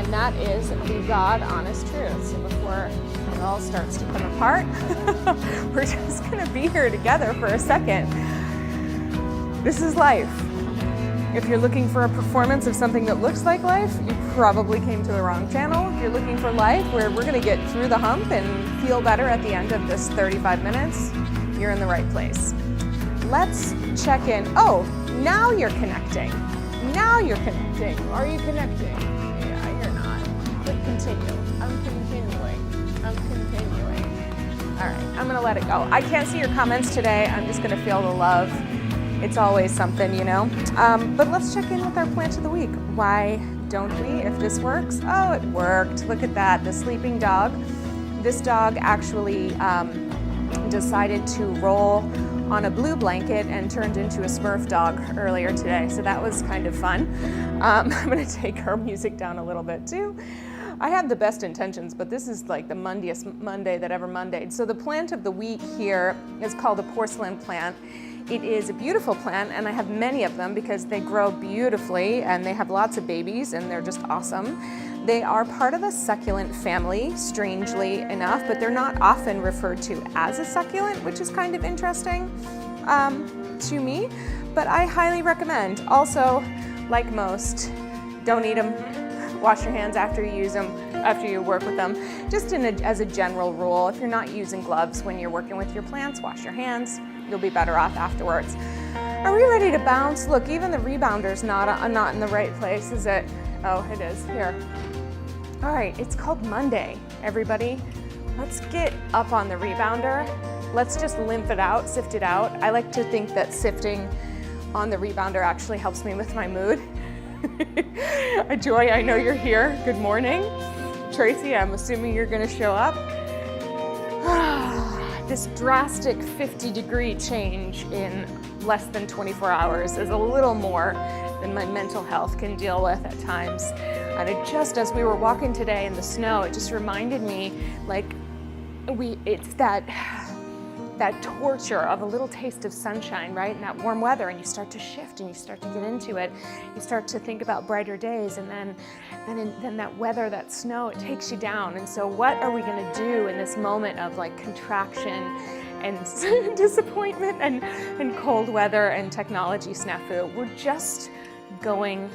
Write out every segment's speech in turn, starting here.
And that is the God honest truth. So before it all starts to come apart, we're just gonna be here together for a second. This is life. If you're looking for a performance of something that looks like life, you probably came to the wrong channel. If you're looking for life where we're gonna get through the hump and feel better at the end of this 35 minutes, you're in the right place. Let's check in. Oh, now you're connecting. Now you're connecting. Are you connecting? Yeah, you're not. But continue. I'm continuing. I'm continuing. All right, I'm gonna let it go. I can't see your comments today. I'm just gonna feel the love. It's always something, you know. But let's check in with our plant of the week. Why don't we, if this works? Oh, it worked. Look at that, the sleeping dog. This dog actually decided to roll on a blue blanket and turned into a Smurf dog earlier today. So that was kind of fun. I'm gonna take our music down a little bit too. I had the best intentions, but this is like the Monday that ever Mondayed. So the plant of the week here is called a porcelain plant. It is a beautiful plant, and I have many of them because they grow beautifully and they have lots of babies and they're just awesome. They are part of a succulent family, strangely enough, but they're not often referred to as a succulent, which is kind of interesting to me, but I highly recommend. Also, like most, don't eat them. Wash your hands after you use them, after you work with them. Just as a general rule, if you're not using gloves when you're working with your plants, wash your hands. You'll be better off afterwards. Are we ready to bounce? Look, even the rebounder's not in the right place, is it? Oh, it is, here. All right, it's called Monday, everybody. Let's get up on the rebounder. Let's just lymph it out, sift it out. I like to think that sifting on the rebounder actually helps me with my mood. Joy, I know you're here. Good morning. Tracy, I'm assuming you're gonna show up. This drastic 50-degree change in less than 24 hours is a little more than my mental health can deal with at times. And just as we were walking today in the snow, it just reminded me, like, it's that torture of a little taste of sunshine, right? And that warm weather, and you start to shift and you start to get into it. You start to think about brighter days, and then that weather, that snow, it takes you down. And so what are we gonna do in this moment of like contraction and disappointment and cold weather and technology snafu? We're just going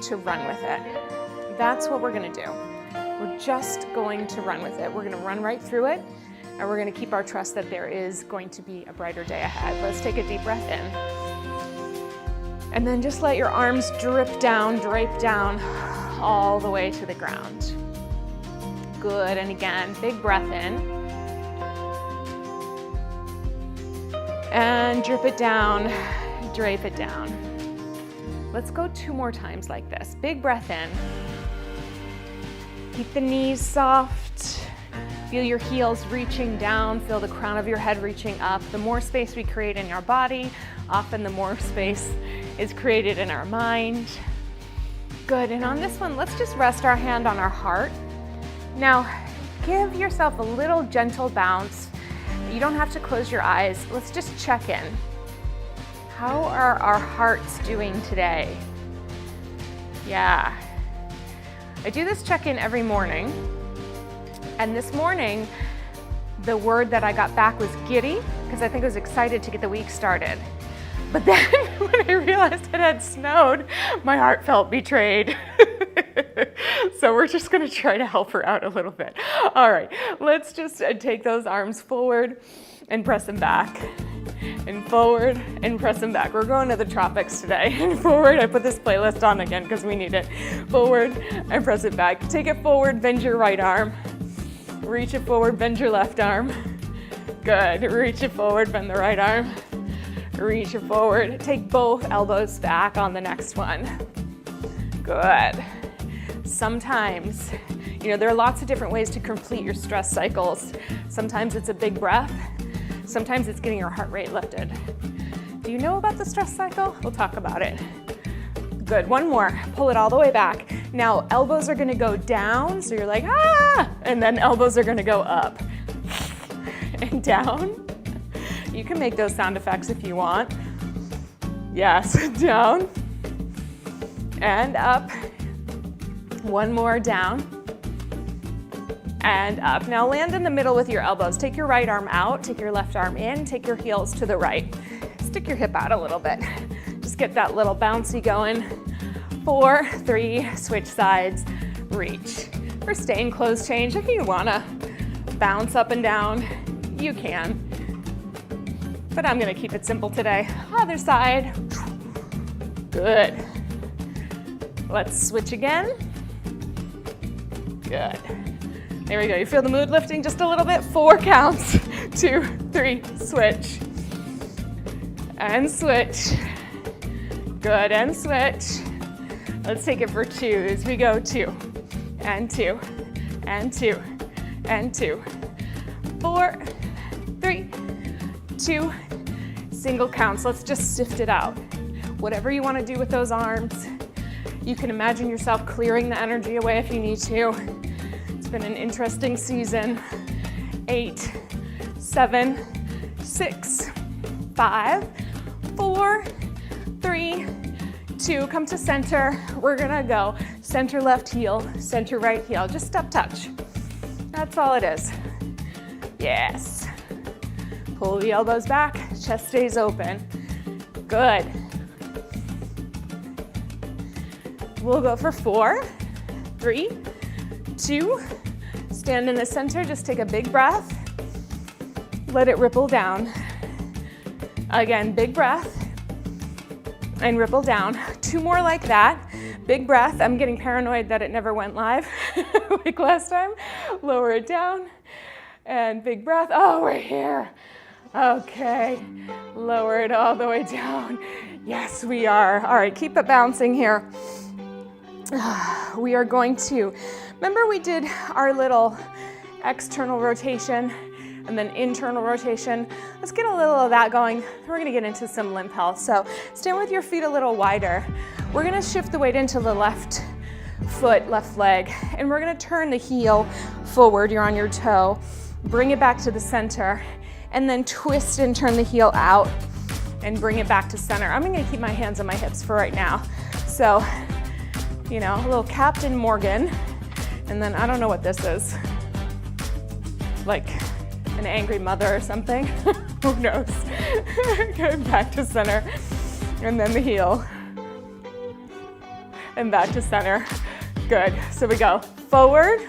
to run with it. That's what we're gonna do. We're just going to run with it. We're gonna run right through it. And we're gonna keep our trust that there is going to be a brighter day ahead. Let's take a deep breath in. And then just let your arms drape down all the way to the ground. Good, and again, big breath in. And drip it down, drape it down. Let's go 2 more times like this. Big breath in. Keep the knees soft. Feel your heels reaching down, feel the crown of your head reaching up. The more space we create in our body, often the more space is created in our mind. Good, and on this one, let's just rest our hand on our heart. Now, give yourself a little gentle bounce. You don't have to close your eyes. Let's just check in. How are our hearts doing today? Yeah. I do this check-in every morning. And this morning, the word that I got back was giddy, because I think I was excited to get the week started. But then when I realized it had snowed, my heart felt betrayed. So we're just gonna try to help her out a little bit. All right, let's just take those arms forward and press them back. And forward and press them back. We're going to the tropics today. And forward, I put this playlist on again because we need it. Forward and press it back. Take it forward, bend your right arm. Reach it forward, bend your left arm. Good, reach it forward, bend the right arm. Reach it forward, take both elbows back on the next one. Good. Sometimes, there are lots of different ways to complete your stress cycles. Sometimes it's a big breath. Sometimes it's getting your heart rate lifted. Do you know about the stress cycle? We'll talk about it. Good, one more, pull it all the way back. Now, elbows are gonna go down, so you're like, ah, and then elbows are gonna go up and down. You can make those sound effects if you want. Yes, down and up One more, down and up. Now land in the middle with your elbows. Take your right arm out, take your left arm in, take your heels to the right. Stick your hip out a little bit. Just get that little bouncy going. 4, 3, switch sides, reach. Or stay in closed change. If you wanna bounce up and down, you can. But I'm gonna keep it simple today. Other side. Good. Let's switch again. Good. There we go. You feel the mood lifting just a little bit? 4 counts. 2, 3, switch. And switch. Good, and switch. Let's take it for 2 as we go 2, and 2, and 2, and 2. 4, 3, 2, single counts. Let's just sift it out. Whatever you want to do with those arms. You can imagine yourself clearing the energy away if you need to. It's been an interesting season. 8, 7, 6, 5, 4, 3, 2, come to center. We're gonna go center left heel, center right heel. Just step touch. That's all it is. Yes. Pull the elbows back, chest stays open. Good. We'll go for 4, 3, 2, stand in the center, just take a big breath. Let it ripple down. Again, big breath and ripple down. 2 more like that. Big breath. I'm getting paranoid that it never went live like last time. Lower it down and big breath. Oh, we're here. Okay, lower it all the way down. Yes, we are. All right, keep it bouncing here. We are going to, remember we did our little external rotation and then internal rotation. Let's get a little of that going. We're gonna get into some lymph health. So stand with your feet a little wider. We're gonna shift the weight into the left foot, left leg, and we're gonna turn the heel forward. You're on your toe. Bring it back to the center, and then twist and turn the heel out and bring it back to center. I'm gonna keep my hands on my hips for right now. So, you know, a little Captain Morgan, and then I don't know what this is. Like an angry mother or something. Who knows? Going back to center, and then the heel. And back to center. Good. So we go forward,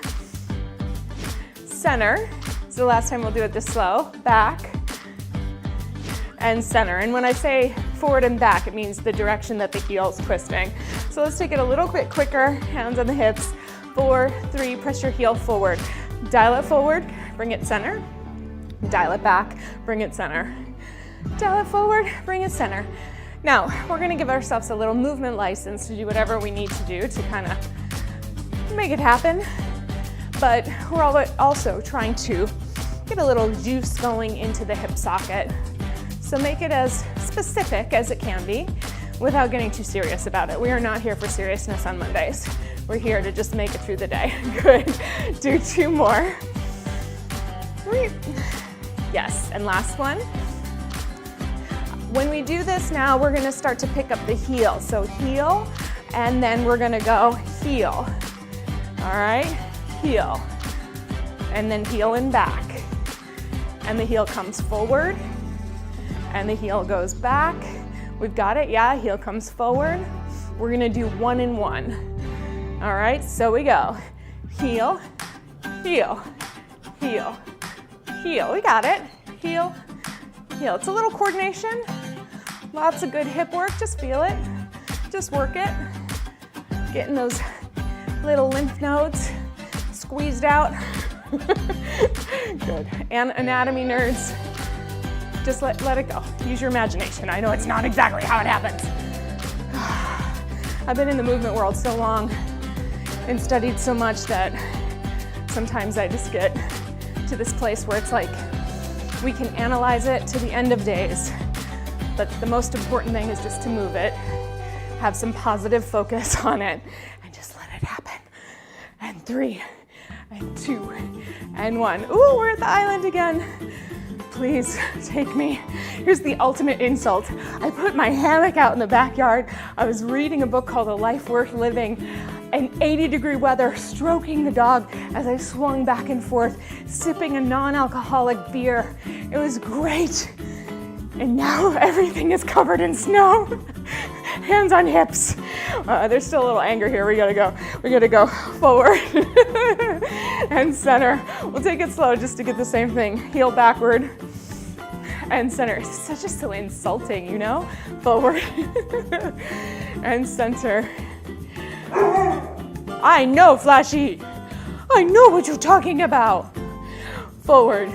center. It's the last time we'll do it this slow. Back and center. And when I say forward and back, it means the direction that the heel's twisting. So let's take it a little bit quicker. Hands on the hips. 4, 3, press your heel forward. Dial it forward, bring it center. Dial it back, bring it center. Dial it forward, bring it center. Now, we're gonna give ourselves a little movement license to do whatever we need to do to kind of make it happen. But we're also trying to get a little juice going into the hip socket. So make it as specific as it can be without getting too serious about it. We are not here for seriousness on Mondays. We're here to just make it through the day. Good. Do 2 more. Yes, and last one. When we do this now, we're gonna start to pick up the heel. So heel, and then we're gonna go heel. All right, heel. And then heel and back. And the heel comes forward, and the heel goes back. We've got it, yeah, heel comes forward. We're gonna do 1 and 1. All right, so we go. Heel, heel, heel, heel. We got it. Heel, heel. It's a little coordination. Lots of good hip work. Just feel it. Just work it. Getting those little lymph nodes squeezed out. Good. And anatomy nerds, just let it go. Use your imagination. I know it's not exactly how it happens. I've been in the movement world so long and studied so much that sometimes I just get to this place where it's like we can analyze it to the end of days, but the most important thing is just to move it, have some positive focus on it, and just let it happen. And 3, and 2, and 1. Ooh, we're at the island again. Please take me. Here's the ultimate insult. I put my hammock out in the backyard. I was reading a book called A Life Worth Living. and 80-degree weather, stroking the dog as I swung back and forth, sipping a non-alcoholic beer. It was great. And now everything is covered in snow. Hands on hips. There's still a little anger here. We gotta go forward and center. We'll take it slow just to get the same thing. Heel backward and center. It's such just so insulting, you know? Forward and center. I know, Flashy. I know what you're talking about. Forward,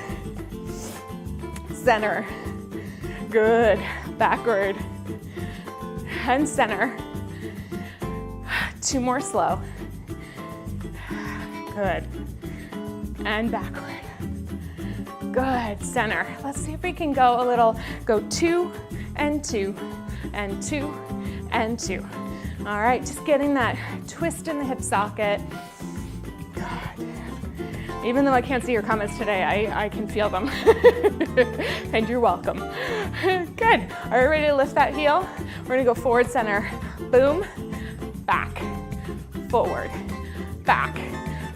center. Good. Backward and center. 2 more slow. Good. And backward. Good. Center. Let's see if we can go a little. Go 2 and 2 and 2 and 2. All right, just getting that twist in the hip socket. Good. Even though I can't see your comments today, I can feel them. And you're welcome. Good. Are you ready to lift that heel? We're gonna go forward, center. Boom, back, forward, back.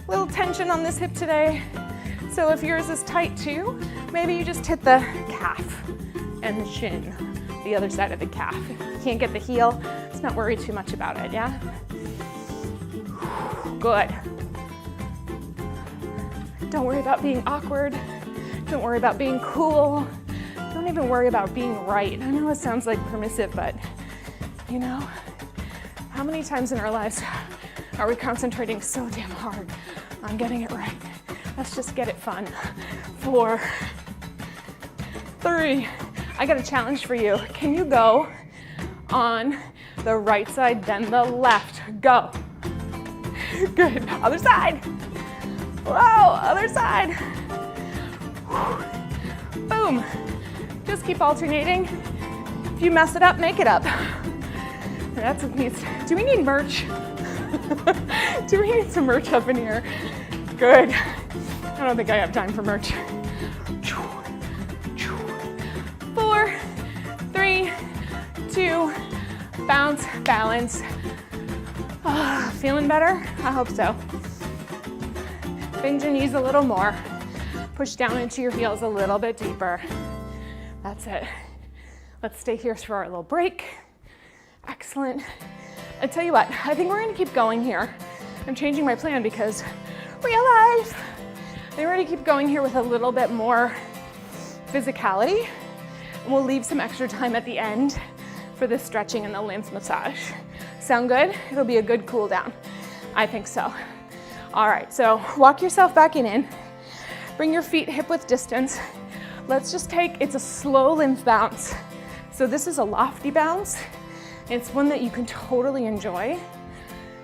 Little tension on this hip today. So if yours is tight too, maybe you just hit the calf and the shin, the other side of the calf. If you can't get the heel, let's not worry too much about it, yeah? Good. Don't worry about being awkward. Don't worry about being cool. Don't even worry about being right. I know it sounds like permissive, but you know, how many times in our lives are we concentrating so damn hard on getting it right? Let's just get it fun. 4, 3. I got a challenge for you. Can you go on the right side, then the left? Go. Good. Other side. Whoa, other side. Boom. Just keep alternating. If you mess it up, make it up. That's what needs. Do we need merch? Do we need some merch up in here? Good. I don't think I have time for merch. 4, 3, 2, bounce, balance. Feeling better? I hope so. Bend your knees a little more. Push down into your heels a little bit deeper. That's it. Let's stay here for our little break. Excellent. I tell you what, I think we're gonna keep going here. I'm changing my plan because real life. I think we're gonna keep going here with a little bit more physicality. And we'll leave some extra time at the end for the stretching and the lymph massage. Sound good? It'll be a good cool down. I think so. All right, so walk yourself back in. Bring your feet hip width distance. Let's just it's a slow lymph bounce. So this is a lofty bounce. It's one that you can totally enjoy.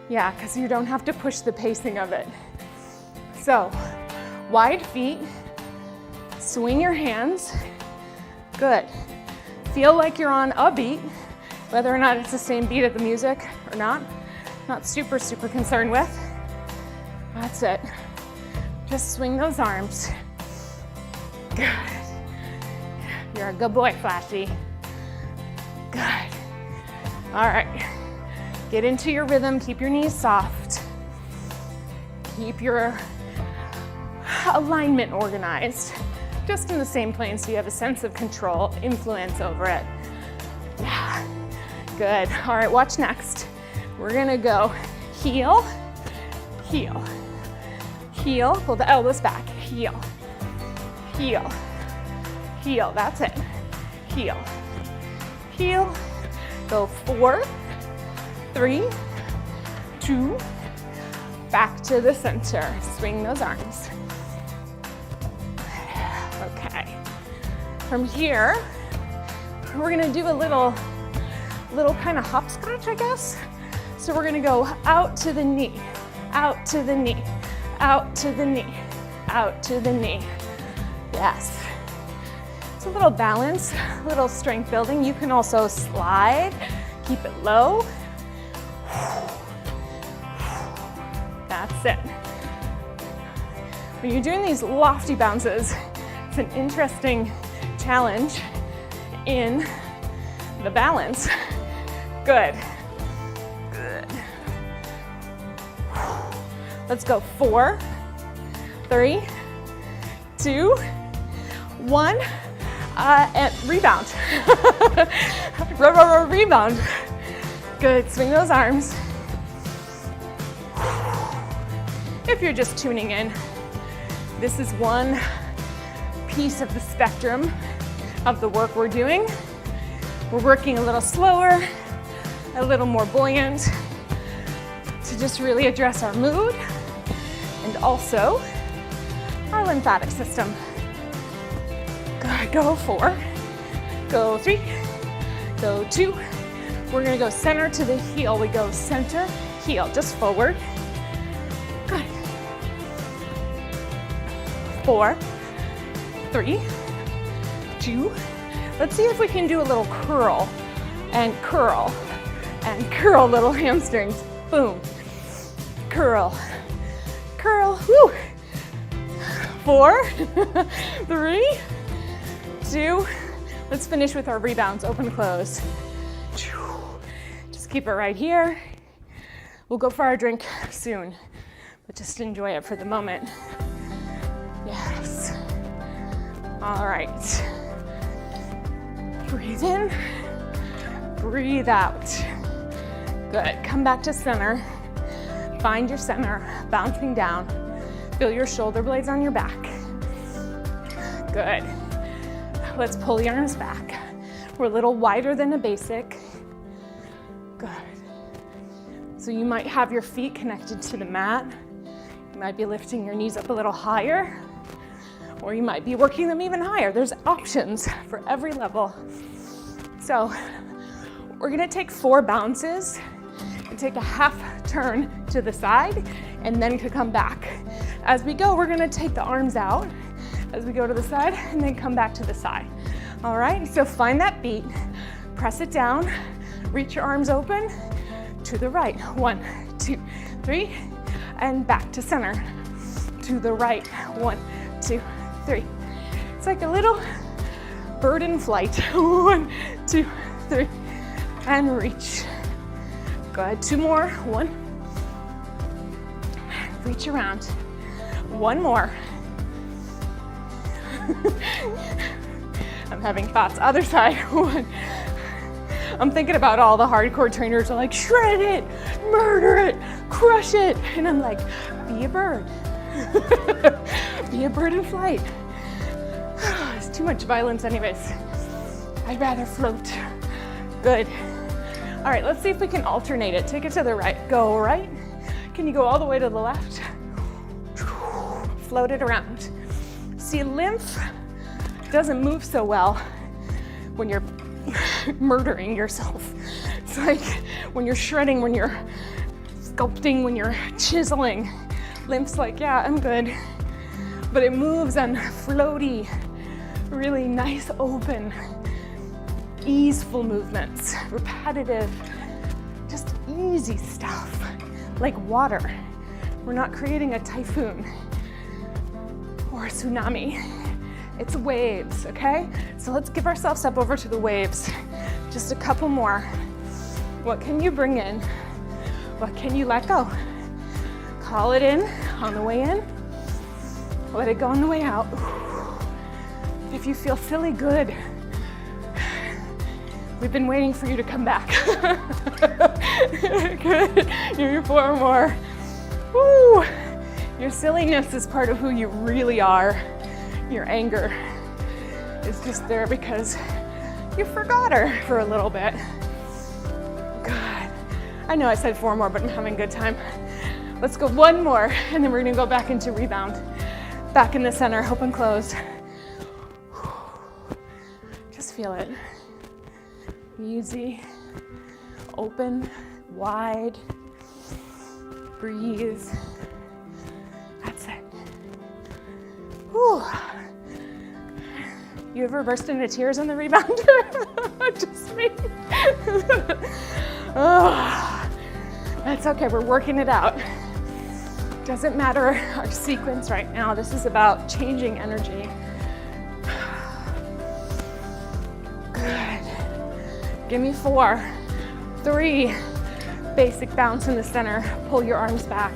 Yeah, because you don't have to push the pacing of it. So, wide feet, swing your hands. Good. Feel like you're on a beat, whether or not it's the same beat of the music or not. Not super concerned with. That's it. Just swing those arms. Good. You're a good boy, Flashy. Good. All right. Get into your rhythm. Keep your knees soft. Keep your alignment organized. Just in the same plane so you have a sense of control, influence over it. Yeah. Good. All right, watch next. We're gonna go heel, heel, heel. Pull the elbows back. Heel, heel, heel. That's it. Heel, heel. Go 4, 3, 2, back to the center. Swing those arms. Okay. From here, we're gonna do a little kind of hopscotch, I guess. So we're gonna go out to the knee, out to the knee, out to the knee, out to the knee. Yes. It's a little balance, a little strength building. You can also slide, keep it low. That's it. When you're doing these lofty bounces, it's an interesting challenge in the balance. Good. Good. Let's go. 4, 3, 2, 1, and rebound. Rebound. Good, swing those arms. If you're just tuning in, this is one piece of the spectrum of the work we're doing. We're working a little slower, a little more buoyant, to just really address our mood and also our lymphatic system. Good, go 4, go 3, go 2. We're gonna go center to the heel. We go center, heel, just forward. Good. 4, 3, 2. Let's see if we can do a little curl and curl and curl, little hamstrings. Boom. Curl, curl, woo. 4, 3, 2. Let's finish with our rebounds, open, close. Just keep it right here. We'll go for our drink soon, but just enjoy it for the moment. Yes. All right. Breathe in, breathe out. Good, come back to center. Find your center, bouncing down. Feel your shoulder blades on your back. Good. Let's pull the arms back. We're a little wider than a basic. Good. So you might have your feet connected to the mat. You might be lifting your knees up a little higher, or you might be working them even higher. There's options for every level. So we're gonna take 4 bounces and take a half turn to the side and then to come back. As we go, we're gonna take the arms out as we go to the side and then come back to the side. All right, so find that beat, press it down, reach your arms open to the right. 1, 2, 3, and back to center. To the right. 1, 2, 3. It's like a little bird in flight. 1, 2, 3, and reach. Good, 2 more. 1. Reach around. 1 more. I'm having thoughts. Other side. 1. I'm thinking about all the hardcore trainers are like, shred it, murder it, crush it. And I'm like, be a bird. Be a bird in flight. It's too much violence anyways. I'd rather float. Good. All right, let's see if we can alternate it. Take it to the right. Go right. Can you go all the way to the left? Float it around. See, lymph doesn't move so well when you're murdering yourself. It's like when you're shredding, when you're sculpting, when you're chiseling. Lymph's like, yeah, I'm good. But it moves on floaty, really nice, open, easeful movements, repetitive, just easy stuff, like water. We're not creating a typhoon or a tsunami. It's waves, okay? So let's give ourselves up over to the waves. Just a couple more. What can you bring in? What can you let go? Call it in on the way in. Let it go on the way out. If you feel silly, good. We've been waiting for you to come back. Good. You're 4 more. Woo. Your silliness is part of who you really are. Your anger is just there because you forgot her for a little bit. Good. I know I said 4 more, but I'm having a good time. Let's go 1 more, and then we're gonna go back into rebound. Back in the center, open, close. Just feel it. Easy, open, wide, breathe. That's it. Whew. You ever burst into tears on the rebounder? Just me. Oh, that's okay, we're working it out. Doesn't matter our sequence right now. This is about changing energy. Good. Give me 4, 3. Basic bounce in the center. Pull your arms back.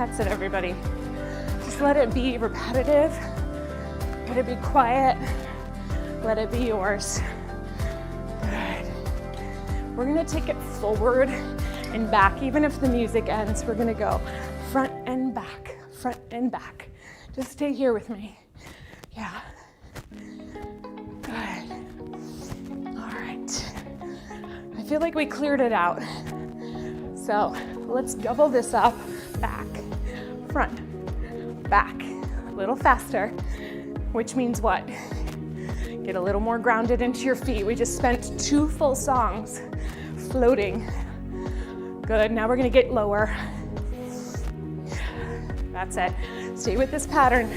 That's it, everybody. Just let it be repetitive. Let it be quiet. Let it be yours. Good. We're gonna take it forward and back. Even if the music ends, we're gonna go front and back, front and back. Just stay here with me. Yeah. Good. All right. I feel like we cleared it out. So let's double this up. Back, front, back. A little faster, which means what? Get a little more grounded into your feet. We just spent 2 full songs floating. Good, now we're gonna get lower. That's it. Stay with this pattern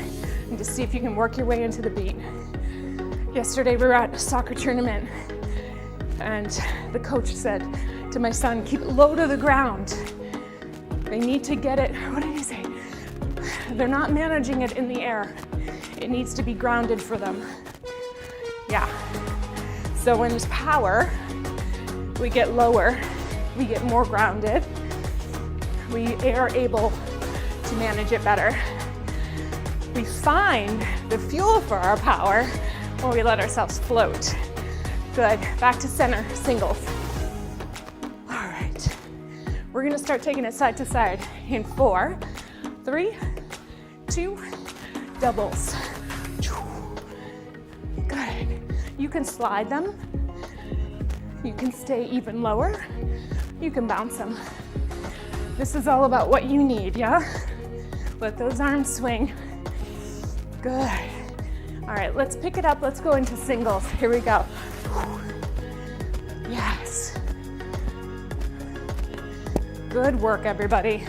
and just see if you can work your way into the beat. Yesterday we were at a soccer tournament and the coach said to my son, keep it low to the ground. They need to get it, what did he say? They're not managing it in the air. It needs to be grounded for them. Yeah. So when there's power, we get lower, we get more grounded, we are able to manage it better. We find the fuel for our power when we let ourselves float. Good, back to center, singles. All right, we're gonna start taking it side to side in 4, 3, 2, doubles. Good, you can slide them. You can stay even lower. You can bounce them. This is all about what you need, yeah? Let those arms swing. Good. All right, let's pick it up. Let's go into singles. Here we go. Yes. Good work, everybody.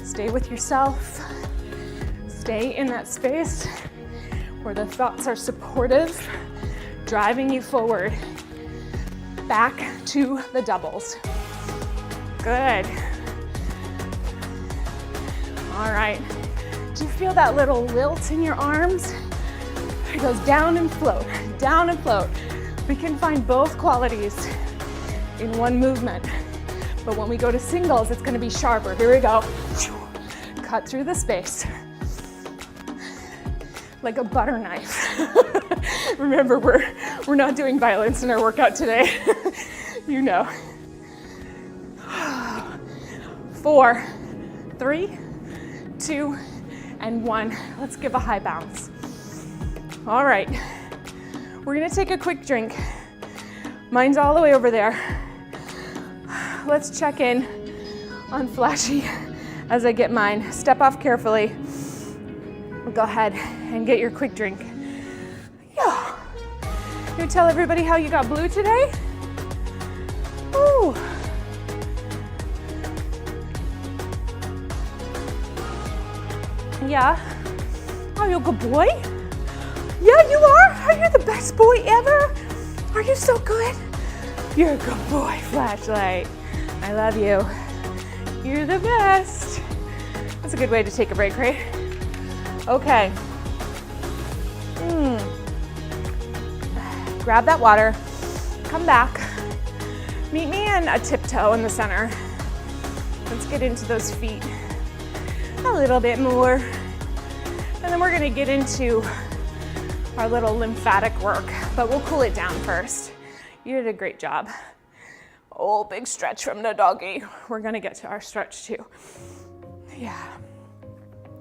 Stay with yourself. Stay in that space where the thoughts are supportive, driving you forward. Back to the doubles. Good. All right. Do you feel that little lilt in your arms? It goes down and float, down and float. We can find both qualities in one movement. But when we go to singles, it's gonna be sharper. Here we go. Cut through the space. Like a butter knife. Remember, we're not doing violence in our workout today. You know. 4, 3, 2, and 1. Let's give a high bounce. All right, we're gonna take a quick drink. Mine's all the way over there. Let's check in on Flashy as I get mine. Step off carefully. Go ahead and get your quick drink. Yeah. You tell everybody how you got blue today? Ooh. Yeah. Are you a good boy? Yeah, you are? Are you the best boy ever? Are you so good? You're a good boy, Flashlight. I love you. You're the best. That's a good way to take a break, right? Okay. Grab that water, come back. Meet me in a tiptoe in the center. Let's get into those feet a little bit more. And then we're gonna get into our little lymphatic work, but we'll cool it down first. You did a great job. Oh, big stretch from the doggy. We're gonna get to our stretch too. Yeah.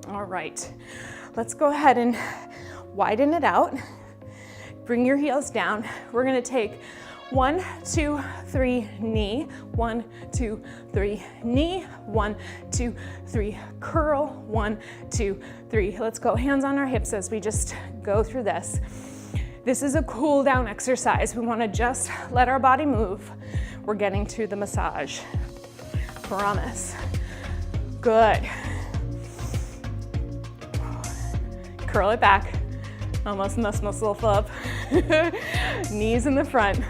All right, let's go ahead and widen it out. Bring your heels down. We're gonna take 1, 2, 3, knee. 1, 2, 3, knee. 1, 2, 3, curl. 1, 2, 3. Let's go hands on our hips as we just go through this. This is a cool down exercise. We wanna just let our body move. We're getting to the massage. Promise. Good. Curl it back. Almost mess myself up. Knees in the front.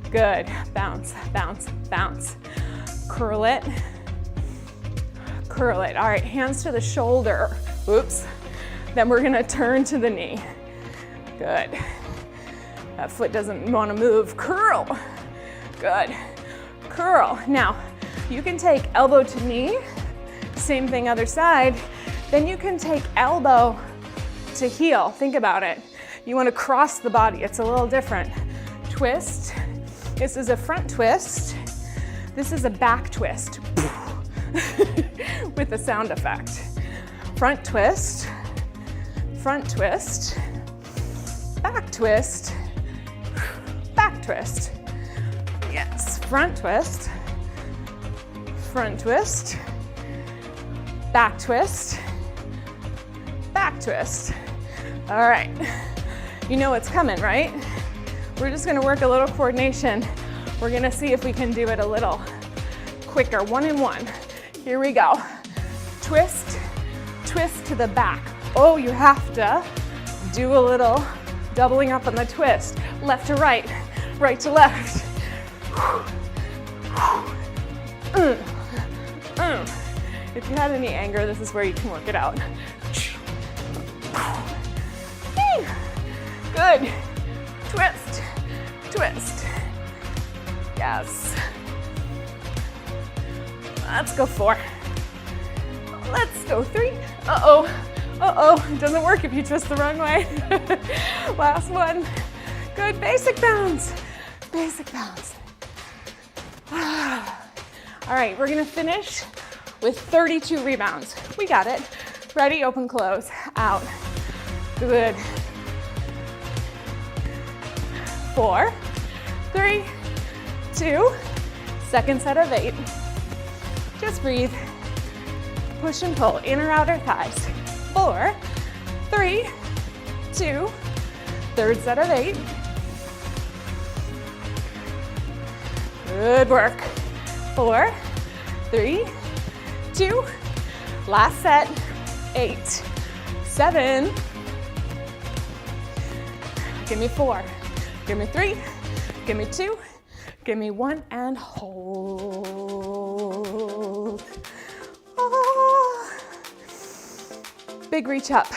Good. Bounce, bounce, bounce. Curl it. Curl it. All right, hands to the shoulder. Oops. Then we're gonna turn to the knee. Good. That foot doesn't wanna move. Curl. Good. Curl. Now, you can take elbow to knee, Same thing other side. Then you can take elbow to heel. Think about it. You want to cross the body. It's a little different. Twist. This is a front twist. This is a back twist with a sound effect. Front twist, back twist, back twist. Yes, front twist, back twist, back twist. All right, you know what's coming, right? We're just gonna work a little coordination. We're gonna see if we can do it a little quicker, 1 and 1. Here we go. Twist, twist to the back. Oh, you have to do a little doubling up on the twist. Left to right, right to left. If you had any anger, this is where you can work it out. Good. Twist, twist. Yes. Let's go 4. Let's go 3. Uh-oh. Uh-oh. It doesn't work if you twist the wrong way. Last one. Good. Basic bounce. Basic bounce. All right, we're gonna finish with 32 rebounds. We got it. Ready, open, close, out. Good. 4, 3, 2, second set of 8. Just breathe. Push and pull, inner outer thighs. 4, 3, 2, third set of 8. Good work. 4, 3, 2, last set. 8, 7. Give me 4. Give me 3. Give me 2. Give me 1 and hold. Oh. Big reach up.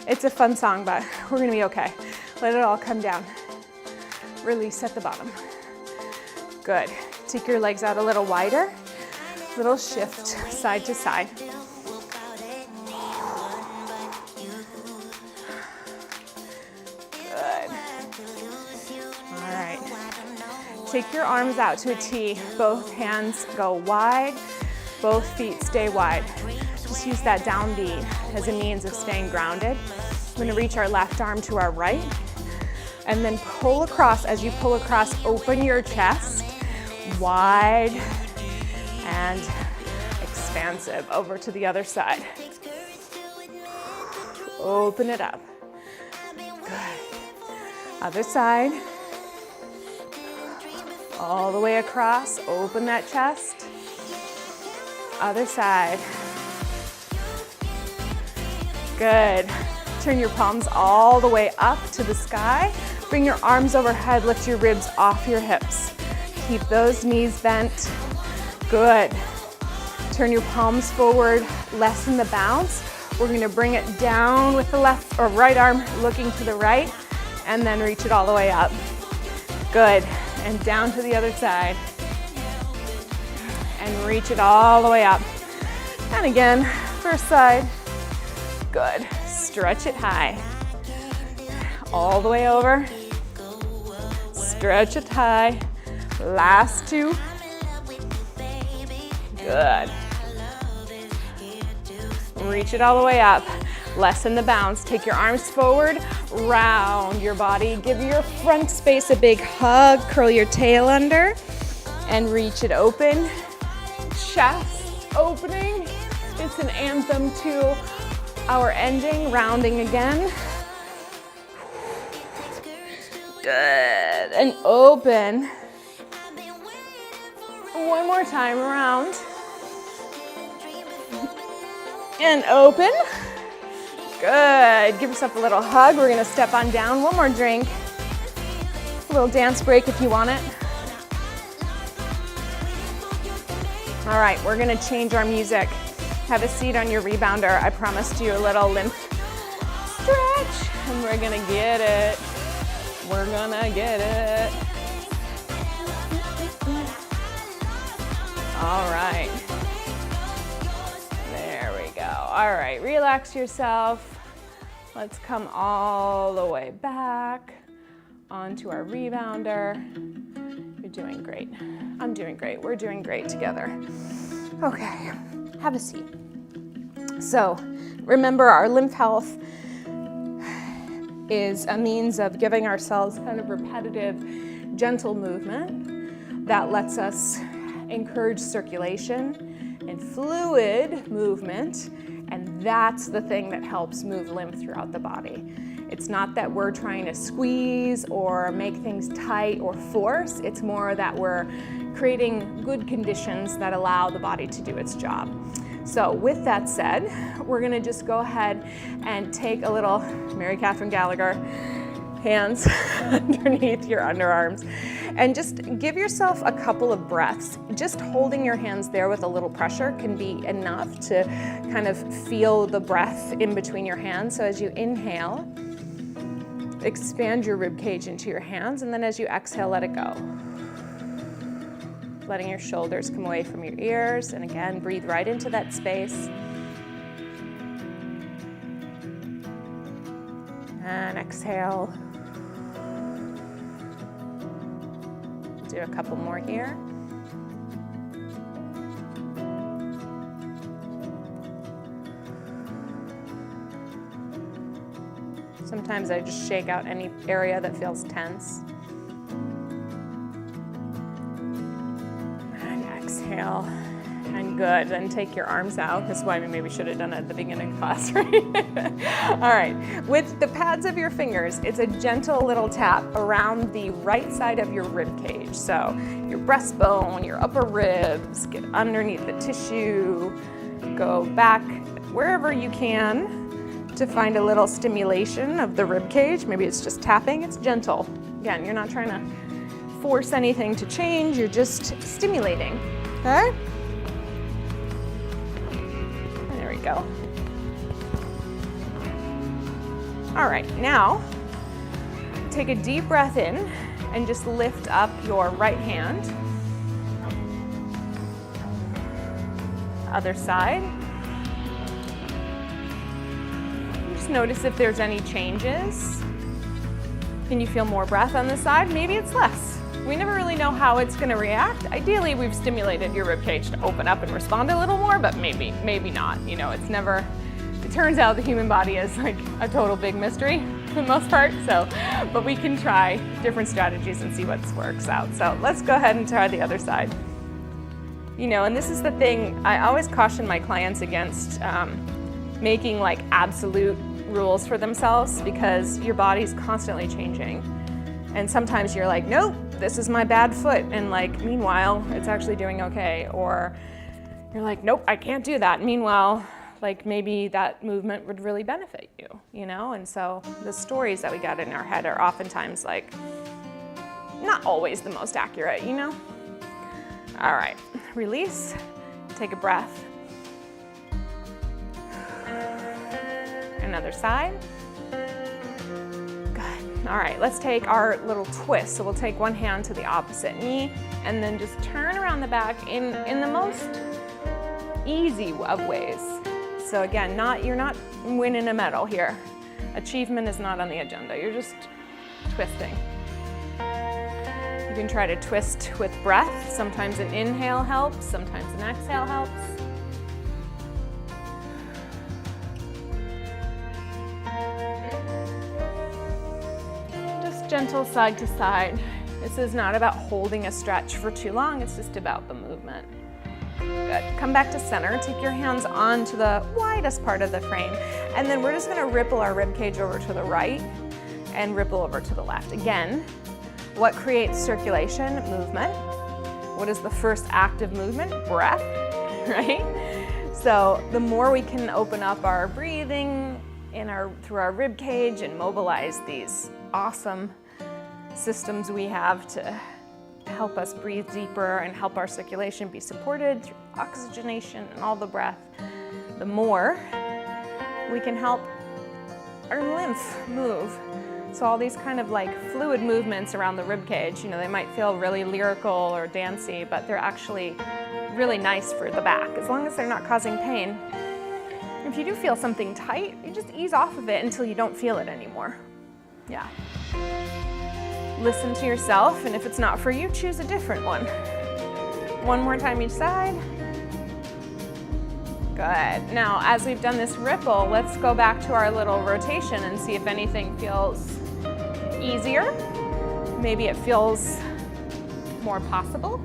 It's a fun song, but we're gonna be okay. Let it all come down. Release at the bottom. Good. Take your legs out a little wider. Little shift side to side. Good. All right. Take your arms out to a T. Both hands go wide. Both feet stay wide. Just use that downbeat as a means of staying grounded. We're gonna reach our left arm to our right and then pull across. As you pull across, open your chest wide and expansive over to the other side. Open it up. Good. Other side. All the way across, open that chest. Other side. Good. Turn your palms all the way up to the sky. Bring your arms overhead, lift your ribs off your hips. Keep those knees bent. Good. Turn your palms forward, lessen the bounce. We're gonna bring it down with the left or right arm looking to the right, and then reach it all the way up. Good. And down to the other side. And reach it all the way up. And again, first side. Good. Stretch it high. All the way over. Stretch it high. Last 2. Good. Reach it all the way up. Lessen the bounce. Take your arms forward, round your body. Give your front space a big hug. Curl your tail under and reach it open. Chest opening. It's an anthem to our ending, rounding again. Good. And open. One more time, round. And open. Good. Give yourself a little hug. We're gonna step on down. One more drink. A little dance break if you want it. All right, we're gonna change our music. Have a seat on your rebounder. I promised you a little lymph stretch, and we're gonna get it. We're gonna get it. All right. All right, relax yourself. Let's come all the way back onto our rebounder. You're doing great. I'm doing great. We're doing great together. Okay, have a seat. So remember, our lymph health is a means of giving ourselves kind of repetitive, gentle movement that lets us encourage circulation and fluid movement, and that's the thing that helps move lymph throughout the body. It's not that we're trying to squeeze or make things tight or force, it's more that we're creating good conditions that allow the body to do its job. So with that said, we're gonna just go ahead and take a little Mary Catherine Gallagher, hands underneath your underarms, and just give yourself a couple of breaths. Just holding your hands there with a little pressure can be enough to kind of feel the breath in between your hands. So as you inhale, expand your rib cage into your hands, and then as you exhale, let it go. Letting your shoulders come away from your ears, and again, breathe right into that space. And exhale. Do a couple more here. Sometimes I just shake out any area that feels tense. Exhale, and good. Then take your arms out. This is why we maybe should have done it at the beginning of class, right? All right, with the pads of your fingers, it's a gentle little tap around the right side of your rib cage. So your breastbone, your upper ribs, get underneath the tissue, go back wherever you can to find a little stimulation of the rib cage. Maybe it's just tapping, it's gentle. Again, you're not trying to force anything to change, you're just stimulating. Okay? And there we go. All right, now take a deep breath in and just lift up your right hand. Other side. Just notice if there's any changes. Can you feel more breath on this side? Maybe it's less. We never really know how it's going to react. Ideally, we've stimulated your ribcage to open up and respond a little more, but maybe not. You know, it's never, it turns out the human body is like a total big mystery for the most part. So, but we can try different strategies and see what works out. So let's go ahead and try the other side. You know, and this is the thing, I always caution my clients against making like absolute rules for themselves, because your body's constantly changing. And sometimes you're like, nope, this is my bad foot. And like, meanwhile, it's actually doing okay. Or you're like, nope, I can't do that. Meanwhile, like maybe that movement would really benefit you, you know? And so the stories that we got in our head are oftentimes like, not always the most accurate, you know? All right, release, take a breath. Another side. All right, let's take our little twist. So we'll take one hand to the opposite knee and then just turn around the back in the most easy of ways. So again, you're not winning a medal here. Achievement is not on the agenda. You're just twisting. You can try to twist with breath. Sometimes an inhale helps, sometimes an exhale helps. Gentle side to side. This is not about holding a stretch for too long, it's just about the movement. Good. Come back to center, take your hands onto the widest part of the frame, and then we're just gonna ripple our rib cage over to the right and ripple over to the left. Again, what creates circulation? Movement. What is the first active movement? Breath, right? So the more we can open up our breathing through our rib cage and mobilize these awesome systems we have to help us breathe deeper and help our circulation be supported through oxygenation and all the breath, the more we can help our lymph move. So all these kind of like fluid movements around the rib cage, you know, they might feel really lyrical or dancey, but they're actually really nice for the back, as long as they're not causing pain. If you do feel something tight, you just ease off of it until you don't feel it anymore. Yeah. Listen to yourself, and if it's not for you, choose a different one. One more time each side. Good. Now, as we've done this ripple, let's go back to our little rotation and see if anything feels easier. Maybe it feels more possible.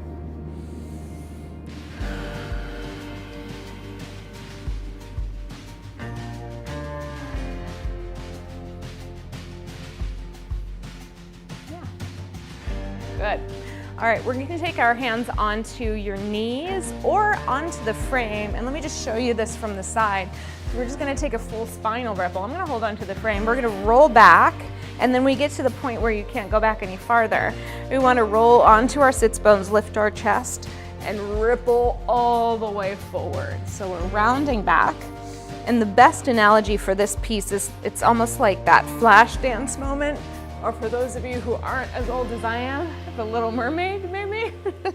Good. All right, we're gonna take our hands onto your knees or onto the frame, and let me just show you this from the side. We're just gonna take a full spinal ripple. I'm gonna hold onto the frame. We're gonna roll back, and then we get to the point where you can't go back any farther. We wanna roll onto our sits bones, lift our chest, and ripple all the way forward. So we're rounding back. And the best analogy for this piece is it's almost like that flash dance moment. Or for those of you who aren't as old as I am, The Little Mermaid, maybe?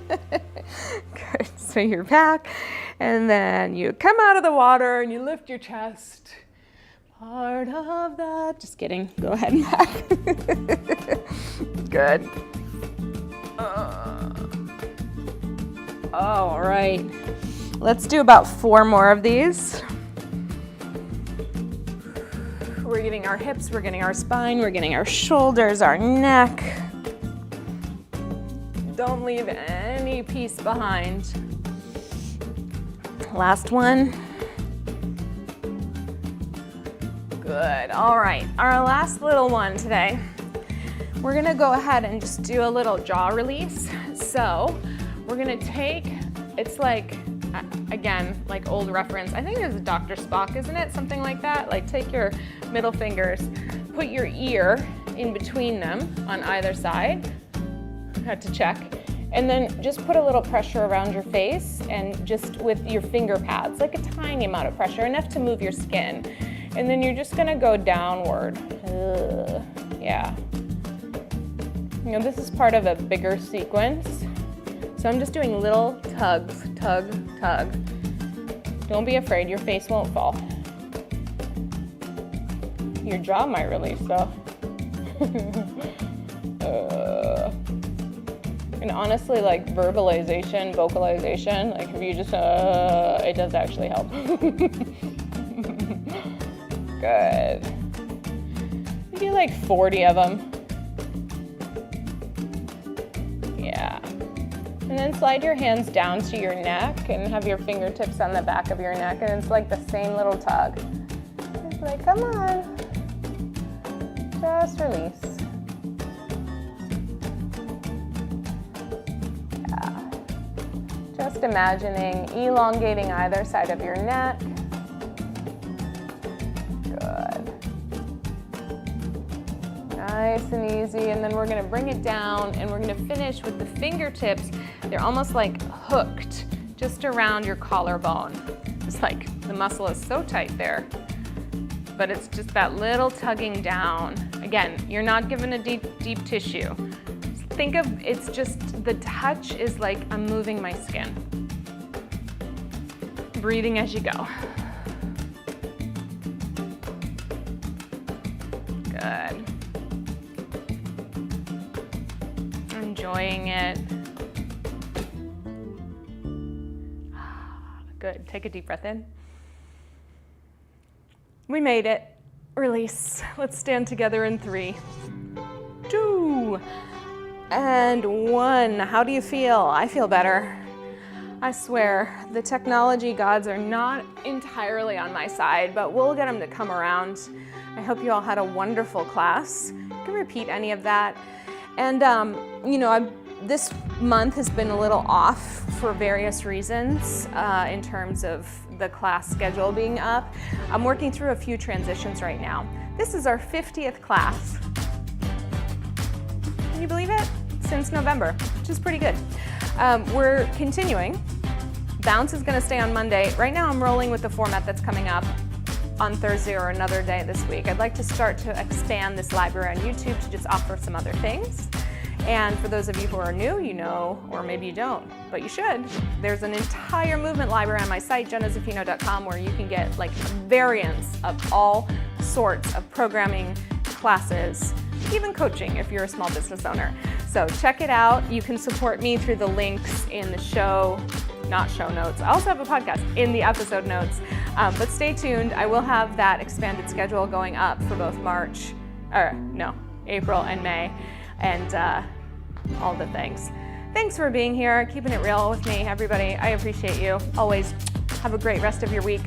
Good, so you're back, and then you come out of the water and you lift your chest. Part of that, just kidding, go ahead and back. Good. All right, let's do about 4 more of these. We're getting our hips, we're getting our spine, we're getting our shoulders, our neck. Don't leave any piece behind. Last one. Good, all right. Our last little one today. We're gonna go ahead and just do a little jaw release. So we're gonna take, it's like, again, like old reference. I think it was Dr. Spock, isn't it? Something like that. Like take your middle fingers, put your ear in between them on either side. Had to check. And then just put a little pressure around your face and just with your finger pads, like a tiny amount of pressure, enough to move your skin. And then you're just gonna go downward. Yeah. You know, this is part of a bigger sequence. So I'm just doing little tugs, tug, tug. Don't be afraid, your face won't fall. Your jaw might release though. And honestly, like verbalization, vocalization, like if you just, it does actually help. Good. You do like 40 of them. Yeah. And then slide your hands down to your neck and have your fingertips on the back of your neck, and it's like the same little tug. It's like, come on. Just release. Yeah. Just imagining elongating either side of your neck. Good. Nice and easy, and then we're gonna bring it down and we're gonna finish with the fingertips. They're almost like hooked just around your collarbone. It's like the muscle is so tight there, but it's just that little tugging down. Again, you're not given a deep tissue. Think of, it's just, the touch is like I'm moving my skin. Breathing as you go. Good. Enjoying it. Good, take a deep breath in. We made it. Release. Let's stand together in 3, 2, and 1. How do you feel? I feel better. I swear, the technology gods are not entirely on my side, but we'll get them to come around. I hope you all had a wonderful class. You can repeat any of that. And, you know, this month has been a little off for various reasons in terms of the class schedule being up. I'm working through a few transitions right now. This is our 50th class. Can you believe it? Since November, which is pretty good. We're continuing. Bounce is gonna stay on Monday. Right now I'm rolling with the format that's coming up on Thursday or another day this week. I'd like to start to expand this library on YouTube to just offer some other things. And for those of you who are new, you know, or maybe you don't, but you should, there's an entire movement library on my site, Jenna-Zaffino.com, where you can get like variants of all sorts of programming, classes, even coaching if you're a small business owner. So check it out. You can support me through the links in the show, not show notes. I also have a podcast in the episode notes, but stay tuned. I will have that expanded schedule going up for both April and May, and all the things. Thanks for being here, keeping it real with me, everybody. I appreciate you. Always have a great rest of your week.